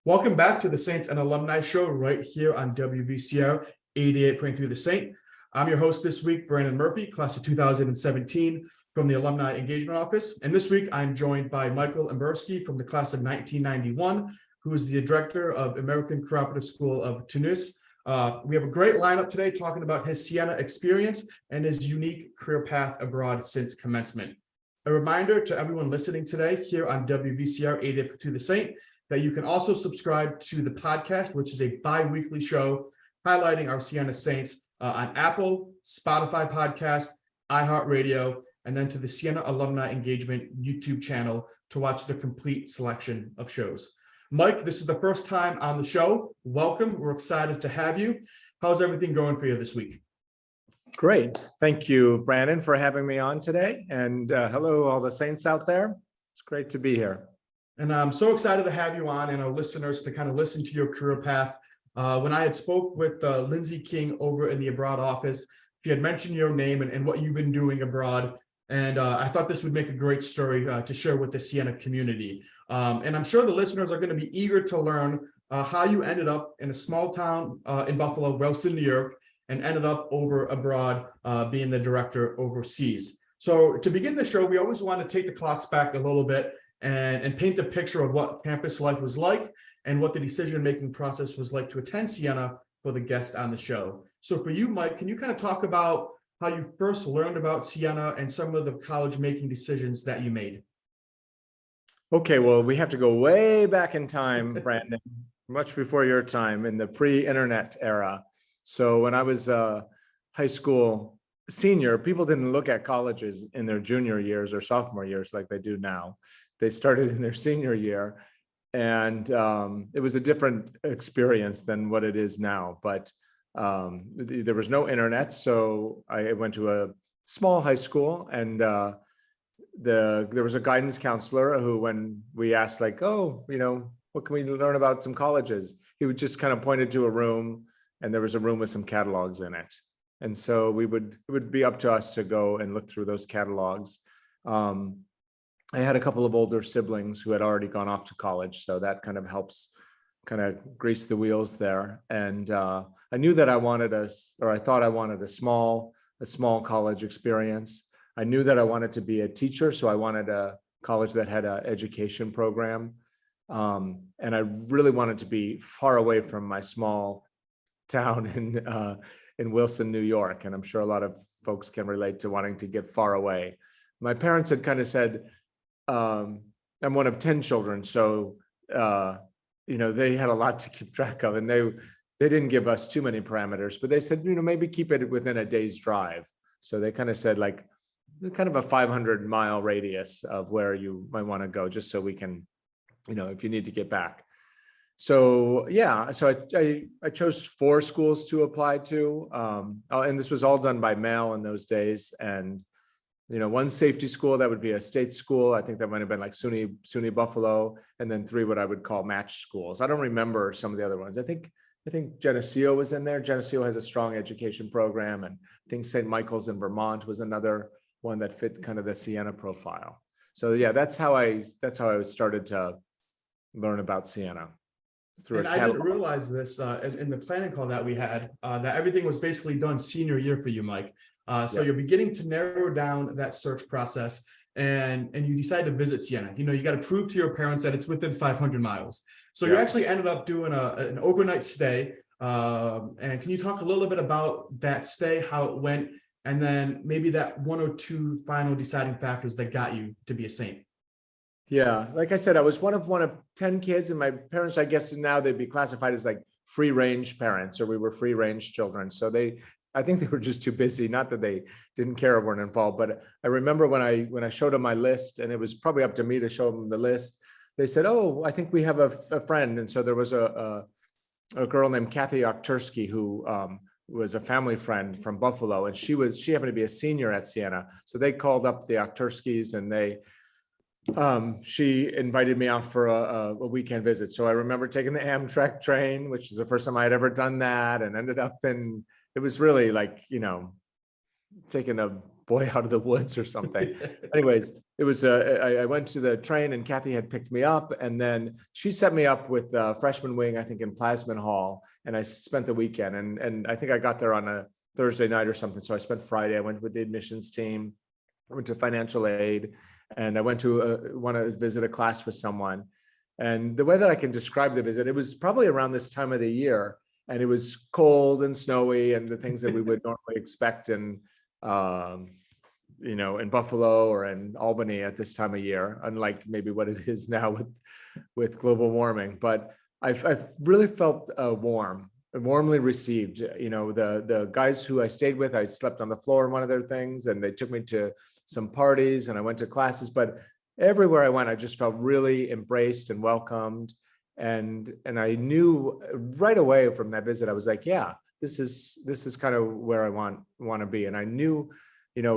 Welcome back to the Saints and Alumni Show right here on WBCR 88.3 The Saint. I'm your host this week, Brandon Murphy, class of 2017 from the Alumni Engagement Office. And this week, I'm joined by Michael Emborsky from the class of 1991, who is the director of American Cooperative School of Tunis. We have a great lineup today talking about his Siena experience and his unique career path abroad since commencement. A reminder to everyone listening today here on WBCR 88.3 The Saint that you can also subscribe to the podcast, which is a bi-weekly show highlighting our Siena Saints on Apple, Spotify podcast, iHeartRadio, and then to the Siena Alumni Engagement YouTube channel to watch the complete selection of shows. Mike, this is the first time on the show. Welcome. We're excited to have you. How's everything going for you this week? Great. Thank you, Brandon, for having me on today. And hello, all the Saints out there. It's great to be here. And I'm so excited to have you on and our listeners to kind of listen to your career path. When I had spoke with Lindsay King over in the abroad office, she had mentioned your name and what you've been doing abroad. And I thought this would make a great story to share with the Siena community. And I'm sure the listeners are going to be eager to learn how you ended up in a small town in Buffalo, Wilson, New York, and ended up over abroad being the director overseas. So to begin the show, we always want to take the clocks back a little bit and paint the picture of what campus life was like and what the decision-making process was like to attend Siena for the guest on the show. So for you, Mike, can you kind of talk about how you first learned about Siena and some of the college-making decisions that you made? Okay, well, we have to go way back in time, Brandon, much before your time in the pre-internet era. So when I was a high school senior, people didn't look at colleges in their junior years or sophomore years like they do now. They started in their senior year, and it was a different experience than what it is now. But there was no internet, so I went to a small high school, and there was a guidance counselor who, when we asked, like, oh, what can we learn about some colleges? He would just kind of pointed to a room, and there was a room with some catalogs in it. And so it would be up to us to go and look through those catalogs. I had a couple of older siblings who had already gone off to college, so that kind of helps kind of grease the wheels there. And I knew that I thought I wanted a small college experience. I knew that I wanted to be a teacher, so I wanted a college that had an education program. And I really wanted to be far away from my small town in Wilson, New York. And I'm sure a lot of folks can relate to wanting to get far away. My parents had kind of said, I'm one of 10 children, so they had a lot to keep track of, and they didn't give us too many parameters, but they said, maybe keep it within a day's drive. So they kind of said, like, kind of a 500-mile radius of where you might want to go, just so we can, if you need to get back. So yeah, so I chose 4 schools to apply to, and this was all done by mail in those days. And one safety school that would be a state school. I think that might have been like SUNY Buffalo, and then 3 what I would call match schools. I don't remember some of the other ones. I think Geneseo was in there. Geneseo has a strong education program, and I think St. Michael's in Vermont was another one that fit kind of the Siena profile. So yeah, that's how I started to learn about Siena. And I didn't realize this in the planning call that we had, that everything was basically done senior year for you, Mike. So you're beginning to narrow down that search process, and you decide to visit Siena. You got to prove to your parents that it's within 500 miles. So you actually ended up doing an overnight stay. And can you talk a little bit about that stay, how it went, and then maybe that 1 or 2 final deciding factors that got you to be a Saint? Yeah, like I said, I was one of 10 kids, and my parents, I guess now they'd be classified as like free range parents, or we were free range children. So I think they were just too busy. Not that they didn't care or weren't involved, but I remember when I showed them my list, and it was probably up to me to show them the list. They said, "Oh, I think we have a friend." And so there was a girl named Kathy Oktursky who was a family friend from Buffalo, and she happened to be a senior at Siena. So they called up the Okturskys, and she invited me out for a weekend visit. So I remember taking the Amtrak train, which is the first time I had ever done that, and ended up it was really like, taking a boy out of the woods or something. Anyways, I went to the train and Kathy had picked me up, and then she set me up with freshman wing, I think in Plasman Hall, and I spent the weekend, and I think I got there on a Thursday night or something. So I spent Friday, I went with the admissions team, I went to financial aid, and I went to want to visit a class with someone. And the way that I can describe the visit, it was probably around this time of the year, and it was cold and snowy and the things that we would normally expect in, in Buffalo or in Albany at this time of year, unlike maybe what it is now with global warming. But I've really felt warmly received. The guys who I stayed with, I slept on the floor in one of their things, and they took me to some parties and I went to classes, but everywhere I went, I just felt really embraced and welcomed. And I knew right away from that visit, I was like, yeah, this is kind of where I want to be. And I knew,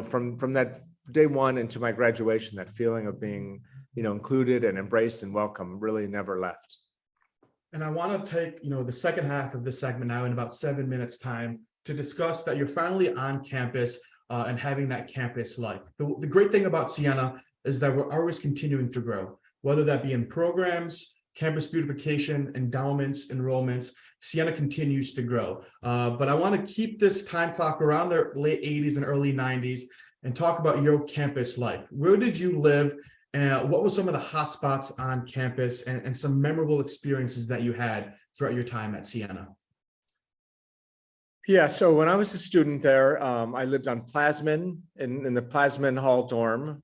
from that day one into my graduation, that feeling of being, included and embraced and welcome really never left. And I want to take, the second half of this segment now in about 7 minutes time to discuss that you're finally on campus and having that campus life. The great thing about Siena is that we're always continuing to grow, whether that be in programs, campus beautification, endowments, enrollments. Siena continues to grow. But I want to keep this time clock around the late 80s and early 90s and talk about your campus life. Where did you live? And what were some of the hot spots on campus and some memorable experiences that you had throughout your time at Siena? Yeah, so when I was a student there, I lived on Plasman in the Plasman Hall dorm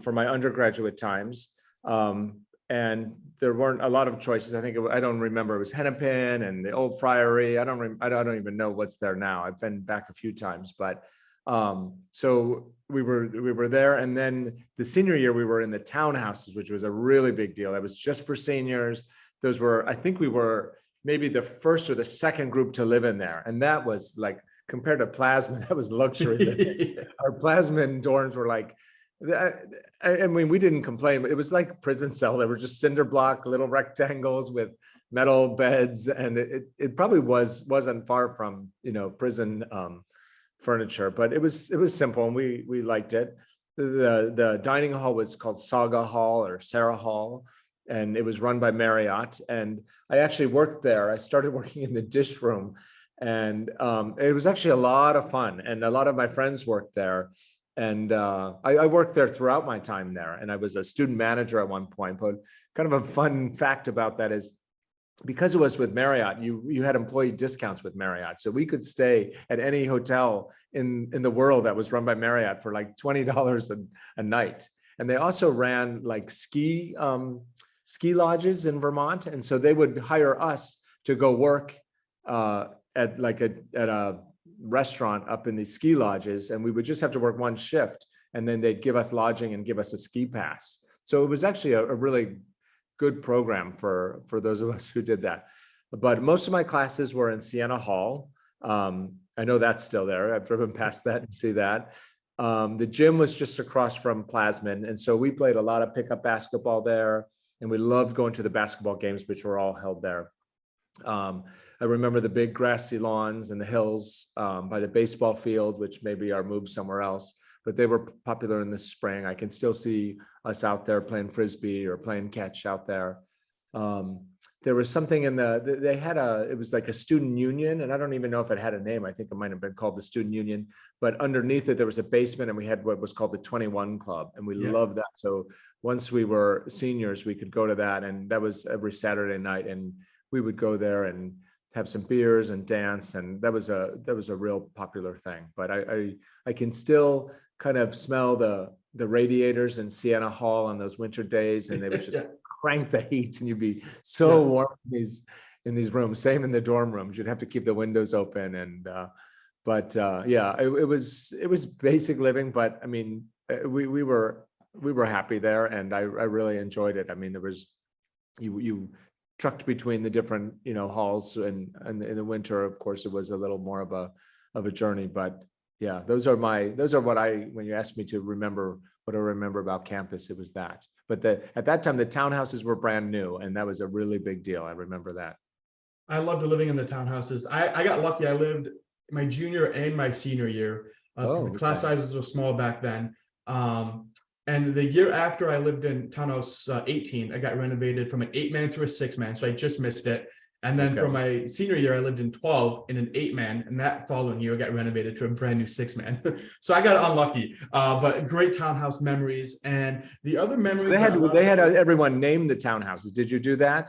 for my undergraduate times. And there weren't a lot of choices. I don't remember. It was Hennepin and the Old Friary. I don't even know what's there now. I've been back a few times, but so we were there. And then the senior year, we were in the townhouses, which was a really big deal. That was just for seniors. I think we were maybe the first or the second group to live in there. And that was like, compared to Plasman, that was luxury. Our Plasman dorms were like, I mean, we didn't complain, but it was like prison cell. They were just cinder block, little rectangles with metal beds. And it probably wasn't far from, prison furniture, but it was simple and we liked it. The dining hall was called Saga Hall or Sarah Hall, and it was run by Marriott. And I actually worked there. I started working in the dish room, and it was actually a lot of fun. And a lot of my friends worked there. And I worked there throughout my time there. And I was a student manager at one point. But kind of a fun fact about that is, because it was with Marriott, you had employee discounts with Marriott. So we could stay at any hotel in the world that was run by Marriott for like $20 a night. And they also ran like ski lodges in Vermont. And so they would hire us to go work at a restaurant up in these ski lodges. And we would just have to work one shift, and then they'd give us lodging and give us a ski pass. So it was actually a really good program for those of us who did that. But most of my classes were in Siena Hall. I know that's still there. I've driven past that and see that. The gym was just across from Plasman. And so we played a lot of pickup basketball there, and we loved going to the basketball games, which were all held there. I remember the big grassy lawns and the hills by the baseball field, which maybe are moved somewhere else, but they were popular in the spring. I can still see us out there playing Frisbee or playing catch out there. There was something it was like a student union, and I don't even know if it had a name. I think it might have been called the student union, but underneath it, there was a basement, and we had what was called the 21 Club, and we loved that. So once we were seniors, we could go to that, and that was every Saturday night, and we would go there and have some beers and dance, and that was a real popular thing. But I can still kind of smell the radiators in Siena Hall on those winter days, and they would just crank the heat, and you'd be so warm in these rooms. Same in the dorm rooms, you'd have to keep the windows open. And it was basic living, but I mean, we were happy there, and I really enjoyed it. I mean, there was you trucked between the different halls, and in the winter, of course, it was a little more of a journey. But yeah, those are what when you asked me to remember what I remember about campus, it was that. But at that time, the townhouses were brand new, and that was a really big deal. I remember that. I loved living in the townhouses. I got lucky. I lived my junior and my senior year because the class sizes were small back then. And And the year after I lived in townhouse 18, I got renovated from an 8-man to a 6-man. So I just missed it. And then Okay. for my senior year, I lived in 12 in an 8-man. And that following year, I got renovated to a brand new 6-man. So I got unlucky, but great townhouse memories. And the other So memories they that had a lot they of had everyone name the townhouses. Did you do that?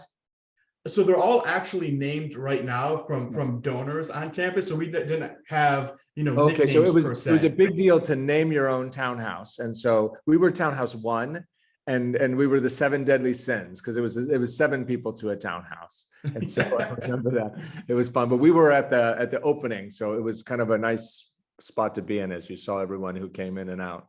so they're all actually named right now from donors on campus. So we didn't have, Okay, so nicknames per it was a se. big deal to name your own townhouse, and so we were Townhouse One, and we were the seven deadly sins because it was seven people to a townhouse, and so I remember that it was fun. But we were at the opening, so it was kind of a nice spot to be in as you saw everyone who came in and out.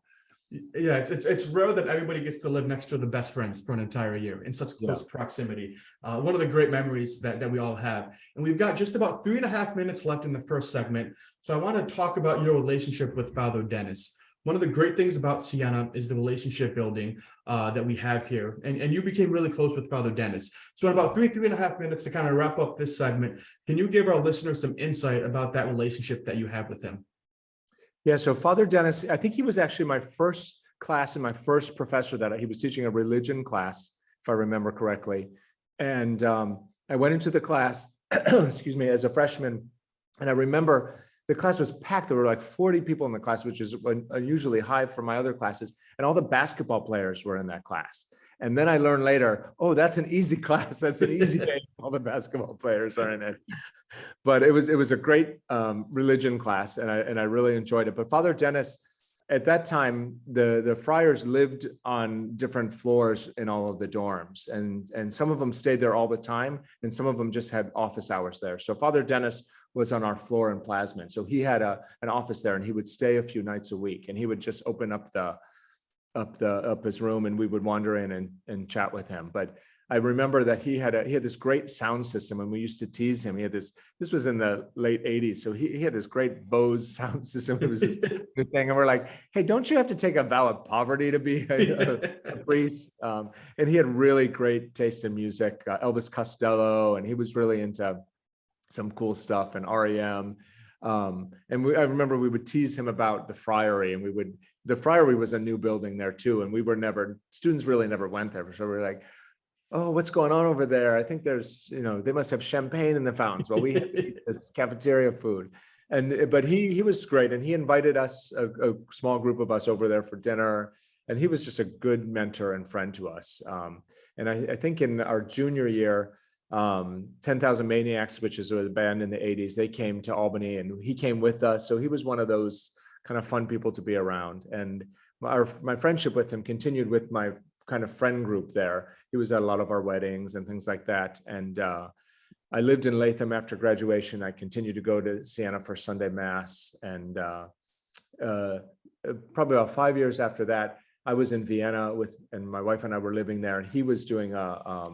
Yeah, it's rare that everybody gets to live next to the best friends for an entire year in such Yeah. close proximity. One of the great memories that we all have. And we've got just about 3.5 minutes left in the first segment. So I want to talk about your relationship with Father Dennis. One of the great things about Siena is the relationship building that we have here. And you became really close with Father Dennis. So in about 3.5 minutes to kind of wrap up this segment, can you give our listeners some insight about that relationship that you have with him? Yeah, so Father Dennis, I think he was actually my first class and my first professor that he was teaching a religion class, if I remember correctly. And I went into the class, excuse me, as a freshman. And I remember the class was packed. There were like 40 people in the class, which is unusually high for my other classes. And all the basketball players were in that class. And then I learned later, oh, that's an easy class. That's an easy day. All the basketball players are in it. But it was a great religion class, and I really enjoyed it. But Father Dennis, at that time, the friars lived on different floors in all of the dorms, and some of them stayed there all the time, and some of them just had office hours there. So Father Dennis was on our floor in Plasman, so he had an office there, and he would stay a few nights a week, and he would just open up his room, and we would wander in and chat with him. But I remember that he had this great sound system, and we used to tease him. He had this was in the late 80s. So he had this great Bose sound system. It was this new thing. And we're like, hey, don't you have to take a vow of poverty to be a priest? And he had really great taste in music, Elvis Costello, and he was really into some cool stuff and REM. I remember we would tease him about the friary, and the friary was a new building there too. And students really never went there. So we were like, oh, what's going on over there? I think there's, they must have champagne in the fountains. Well, we had to eat this cafeteria food. But he was great. And he invited us, a small group of us over there for dinner. And he was just a good mentor and friend to us. And I think in our junior year, 10,000 Maniacs, which is a band in the 80s, they came to Albany and he came with us. So he was one of those kind of fun people to be around. And my friendship with him continued with my kind of friend group there. He was at a lot of our weddings and things like that. And I lived in Latham after graduation. I continued to go to Siena for Sunday Mass. And probably about 5 years after that, I was in Vienna and my wife and I were living there, and he was doing a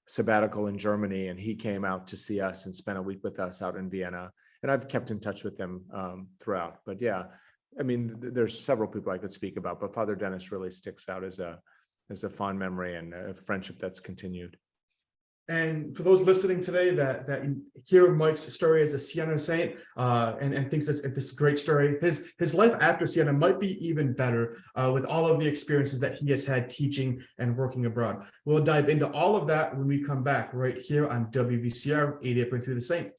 sabbatical in Germany, and he came out to see us and spent a week with us out in Vienna. And I've kept in touch with him throughout. But yeah, I mean, there's several people I could speak about, but Father Dennis really sticks out as a fond memory and a friendship that's continued. And for those listening today that hear Mike's story as a Siena saint and thinks it's this great story, his life after Siena might be even better with all of the experiences that he has had teaching and working abroad. We'll dive into all of that when we come back right here on WVCR 88.3 The Saint.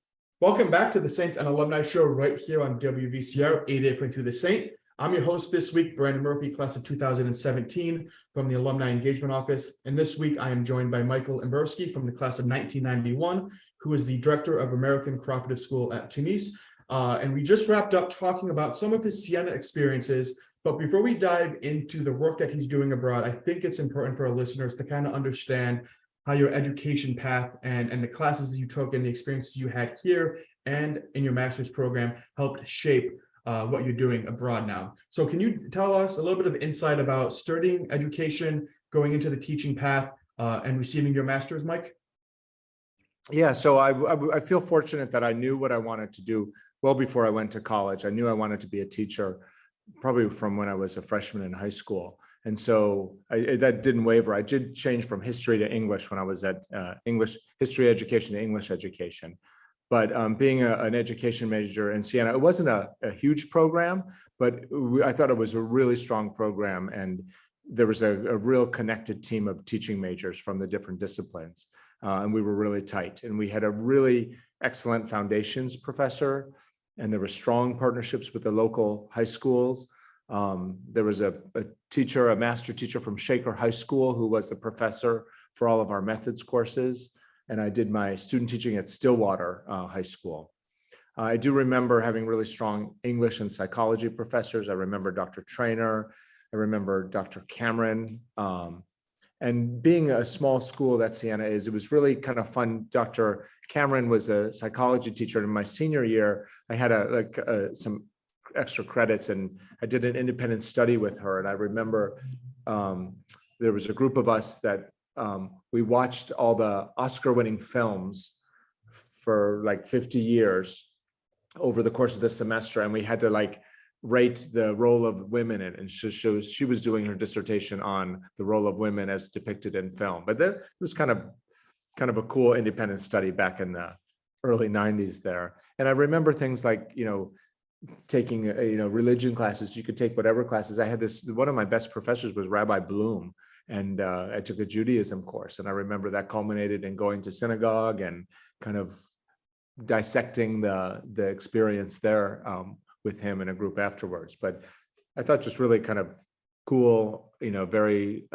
Welcome back to the Saints and Alumni Show right here on WVCR 88.3 The Saint. I'm your host this week, Brandon Murphy, class of 2017 from the Alumni Engagement Office. And this week I am joined by Michael Emborsky from the class of 1991, who is the director of American Cooperative School at Tunis. And we just wrapped up talking about some of his Siena experiences. But before we dive into the work that he's doing abroad, I think it's important for our listeners to kind of understand how your education path and the classes you took and the experiences you had here and in your master's program helped shape what you're doing abroad now. So can you tell us a little bit of insight about studying education, going into the teaching path, and receiving your master's, Mike? Yeah, so I feel fortunate that I knew what I wanted to do well before I went to college. I knew I wanted to be a teacher probably from when I was a freshman in high school. And so that didn't waver. I did change from history to English when I was at English history education to English education. But being an education major in Siena, it wasn't a huge program, but I thought it was a really strong program. And there was a real connected team of teaching majors from the different disciplines. And we were really tight. And we had a really excellent foundations professor, and there were strong partnerships with the local high schools. There was a teacher, a master teacher from Shaker High School, who was the professor for all of our methods courses. And I did my student teaching at Stillwater High School. I do remember having really strong English and psychology professors. I remember Dr. Trainer. I remember Dr. Cameron. And being a small school that Siena is, it was really kind of fun. Dr. Cameron was a psychology teacher. In my senior year, I had some extra credits, and I did an independent study with her. And I remember there was a group of us that we watched all the Oscar-winning films for like 50 years over the course of the semester, and we had to rate the role of women in it. And she was doing her dissertation on the role of women as depicted in film. But that was kind of a cool independent study back in the early 90s there. And I remember things like, taking, religion classes. You could take whatever classes. I had one of my best professors was Rabbi Bloom, and I took a Judaism course. And I remember that culminated in going to synagogue and kind of dissecting the experience there with him in a group afterwards. But I thought just really kind of cool, very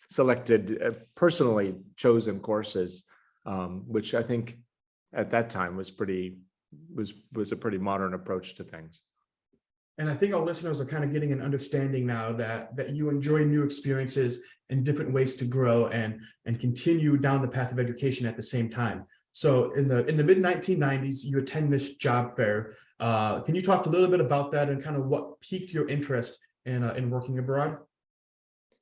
selected, personally chosen courses, which I think at that time was a pretty modern approach to things. And I think our listeners are kind of getting an understanding now that you enjoy new experiences and different ways to grow and continue down the path of education at the same time. So in the mid 1990s, you attend this job fair. Can you talk a little bit about that and kind of what piqued your interest in working abroad?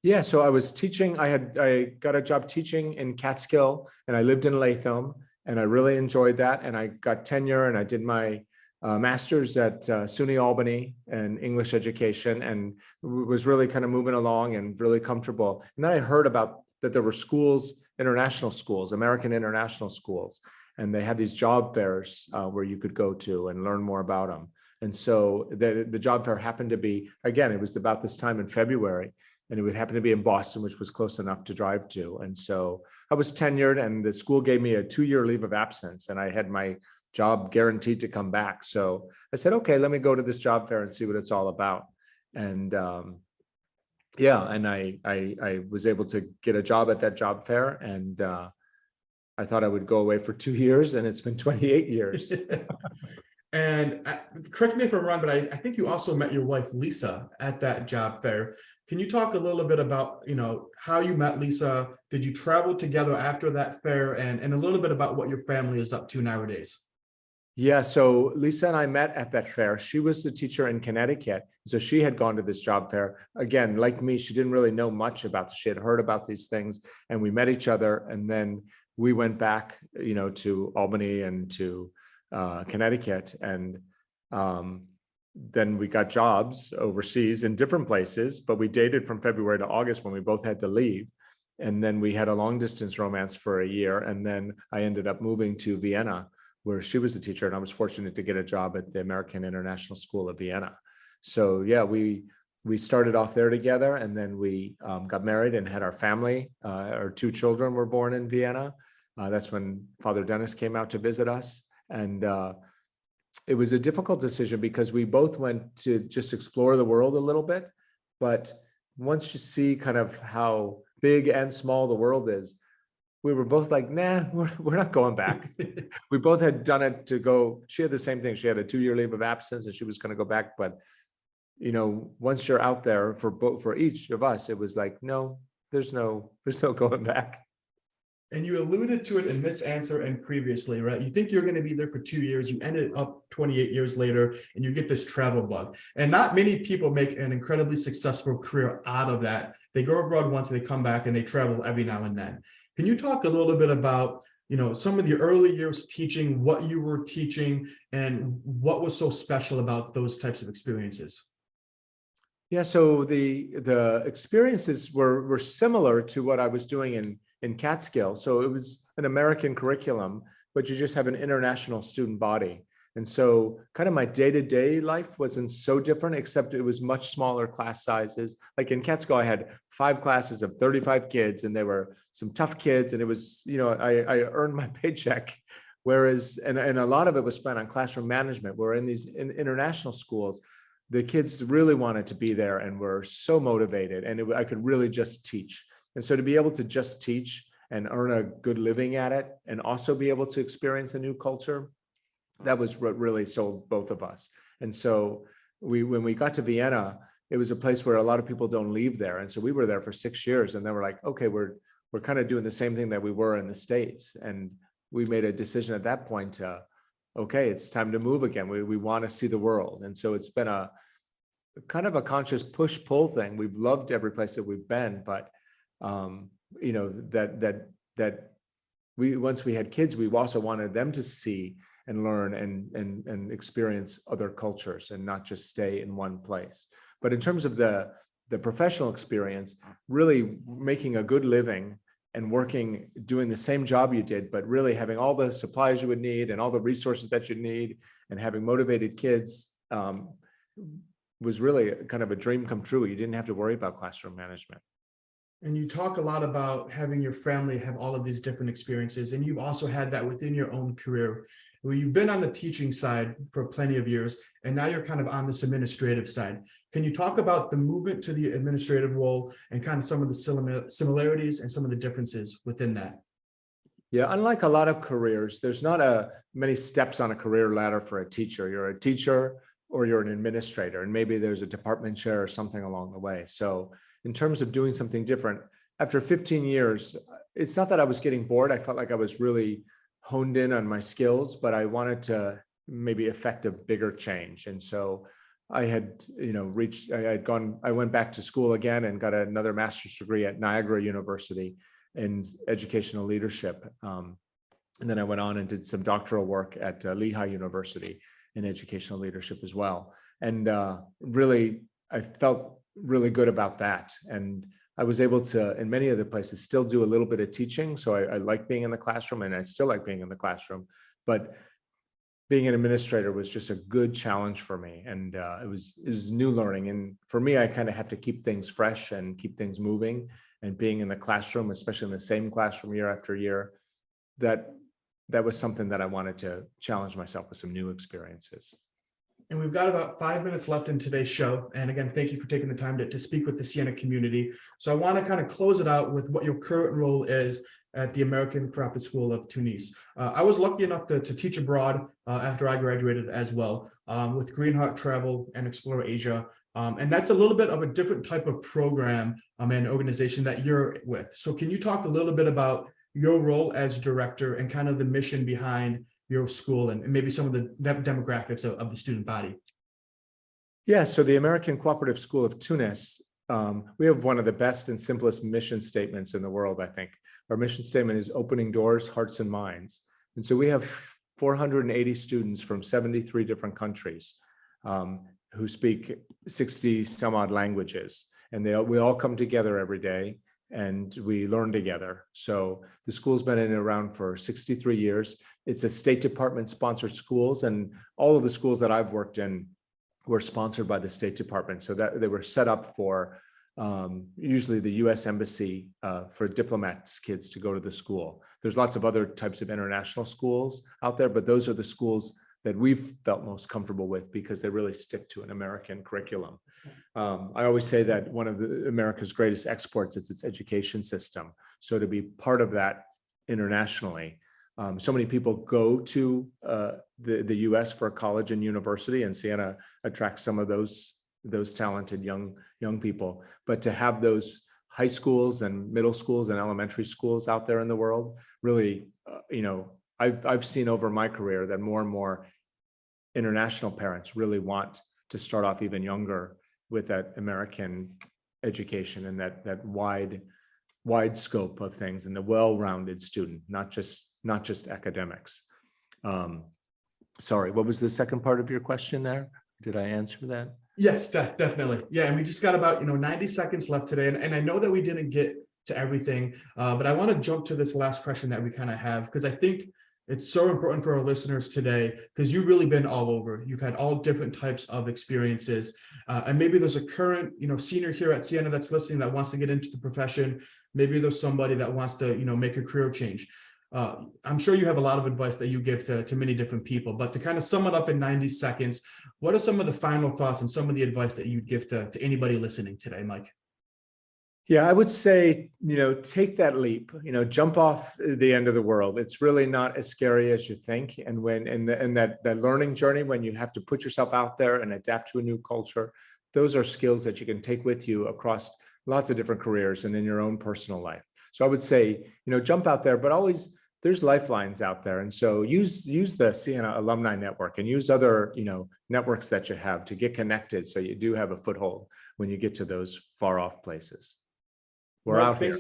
Yeah, so I was teaching. I got a job teaching in Catskill, and I lived in Latham, and I really enjoyed that. And I got tenure, and I did my master's at SUNY Albany in English education, and was really kind of moving along and really comfortable. And then I heard about that there were schools, international schools, American international schools, and they had these job fairs where you could go to and learn more about them. And so the job fair happened to be, again, it was about this time in February, and it would happen to be in Boston, which was close enough to drive to. And so I was tenured, and the school gave me a 2-year leave of absence, and I had my job guaranteed to come back. So I said, okay, let me go to this job fair and see what it's all about. And and I was able to get a job at that job fair, and I thought I would go away for 2 years, and it's been 28 years. And correct me if I'm wrong, but I think you also met your wife, Lisa, at that job fair. Can you talk a little bit about, how you met Lisa? Did you travel together after that fair, and a little bit about what your family is up to nowadays? Yeah, so Lisa and I met at that fair. She was a teacher in Connecticut, so she had gone to this job fair. Again, like me, she didn't really know much about. She had heard about these things, and we met each other, and then we went back, to Albany and to Connecticut, and then we got jobs overseas in different places. But we dated from February to August when we both had to leave, and then we had a long distance romance for a year, and then I ended up moving to Vienna, where she was a teacher, and I was fortunate to get a job at the American International School of Vienna. So yeah, we started off there together, and then we got married and had our family. Our 2 children were born in Vienna. That's when Father Dennis came out to visit us. And it was a difficult decision because we both went to just explore the world a little bit. But once you see kind of how big and small the world is, we were both like, nah, we're not going back. We both had done it to go. She had the same thing. She had a 2-year leave of absence, and she was going to go back. But, once you're out there for each of us, it was like, no, there's no going back. And you alluded to it in this answer and previously, right? You think you're going to be there for 2 years. You ended up 28 years later, and you get this travel bug. And not many people make an incredibly successful career out of that. They go abroad once, they come back, and they travel every now and then. Can you talk a little bit about, some of the early years teaching, what you were teaching, and what was so special about those types of experiences? Yeah, so the experiences were similar to what I was doing in Catskill. So it was an American curriculum, but you just have an international student body. And so kind of my day-to-day life wasn't so different, except it was much smaller class sizes. Like in Catskill, I had 5 classes of 35 kids, and there were some tough kids, and it was, I earned my paycheck. Whereas, and a lot of it was spent on classroom management, where in these international schools, the kids really wanted to be there and were so motivated, and I could really just teach. And so to be able to just teach and earn a good living at it, and also be able to experience a new culture, that was what really sold both of us. And so when we got to Vienna, it was a place where a lot of people don't leave there. And so we were there for 6 years, and then we're like, okay, we're kind of doing the same thing that we were in the States. And we made a decision at that point, okay, it's time to move again. We want to see the world. And so it's been a kind of a conscious push-pull thing. We've loved every place that we've been, but that we, once we had kids, we also wanted them to see and learn and experience other cultures, and not just stay in one place. But in terms of the professional experience, really making a good living and working, doing the same job you did, but really having all the supplies you would need and all the resources that you need, and having motivated kids, was really kind of a dream come true. You didn't have to worry about classroom management. And you talk a lot about having your family have all of these different experiences, and you've also had that within your own career. Well, you've been on the teaching side for plenty of years, and now you're kind of on this administrative side. Can you talk about the movement to the administrative role and kind of some of the similarities and some of the differences within that? Yeah, unlike a lot of careers, there's not many steps on a career ladder for a teacher. You're a teacher or you're an administrator, and maybe there's a department chair or something along the way. So in terms of doing something different, after 15 years, it's not that I was getting bored. I felt like I was really honed in on my skills, but I wanted to maybe affect a bigger change. And so I had, I went back to school again and got another master's degree at Niagara University in educational leadership. And then I went on and did some doctoral work at Lehigh University in educational leadership as well. And really, I felt really good about that. And I was able to, in many of the places, still do a little bit of teaching. So I like being in the classroom, and I still like being in the classroom. But being an administrator was just a good challenge for me. And it was new learning. And for me, I kind of have to keep things fresh and keep things moving. And being in the classroom, especially in the same classroom year after year, that was something that I wanted to challenge myself with some new experiences. And we've got about 5 minutes left in today's show. And again, thank you for taking the time to speak with the Siena community. So I want to kind of close it out with what your current role is at the American Cooperative School of Tunis. I was lucky enough to teach abroad after I graduated as well, with Green Heart Travel and Explore Asia. And that's a little bit of a different type of program and organization that you're with. So can you talk a little bit about your role as director and kind of the mission behind your school and maybe some of the demographics of the student body? Yeah, so the American Cooperative School of Tunis, we have one of the best and simplest mission statements in the world, I think. Our mission statement is opening doors, hearts, and minds. And so we have 480 students from 73 different countries who speak 60 some odd languages. And we all come together every day and we learn together. So the school's been around for 63 years. It's a State Department sponsored schools, and all of the schools that I've worked in were sponsored by the State Department. So that they were set up for usually the US Embassy for diplomats' kids to go to the school. There's lots of other types of international schools out there, but those are the schools that we've felt most comfortable with because they really stick to an American curriculum. I always say that one of America's greatest exports is its education system. So to be part of that internationally, so many people go to the US for college and university, and Siena attracts some of those talented young people. But to have those high schools and middle schools and elementary schools out there in the world, really, I've seen over my career that more and more international parents really want to start off even younger with that American education and that wide scope of things, and the well-rounded student, not just academics. Sorry, what was the second part of your question there? Did I answer that? Yes, definitely. Yeah, and we just got about 90 seconds left today, and I know that we didn't get to everything, but I want to jump to this last question that we kind of have, because I think It's so important for our listeners today because you've really been all over. You've had all different types of experiences. And maybe there's a current, senior here at Siena that's listening that wants to get into the profession. Maybe there's somebody that wants to, make a career change. I'm sure you have a lot of advice that you give to many different people, but to kind of sum it up in 90 seconds, what are some of the final thoughts and some of the advice that you'd give to anybody listening today, Mike? Yeah, I would say, take that leap, jump off the end of the world. It's really not as scary as you think. And when in that learning journey, when you have to put yourself out there and adapt to a new culture, those are skills that you can take with you across lots of different careers and in your own personal life. So I would say, jump out there, but always there's lifelines out there. And so use the Siena Alumni Network and use other, networks that you have to get connected. So you do have a foothold when you get to those far off places. We're Mike, out here.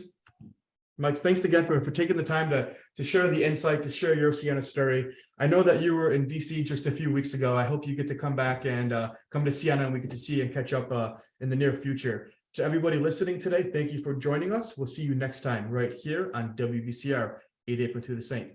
Mike, thanks again for taking the time to share the insight, to share your Siena story. I know that you were in DC just a few weeks ago. I hope you get to come back and come to Siena and we get to see and catch up in the near future. To everybody listening today, thank you for joining us. We'll see you next time right here on WBCR 88.3 The Saint.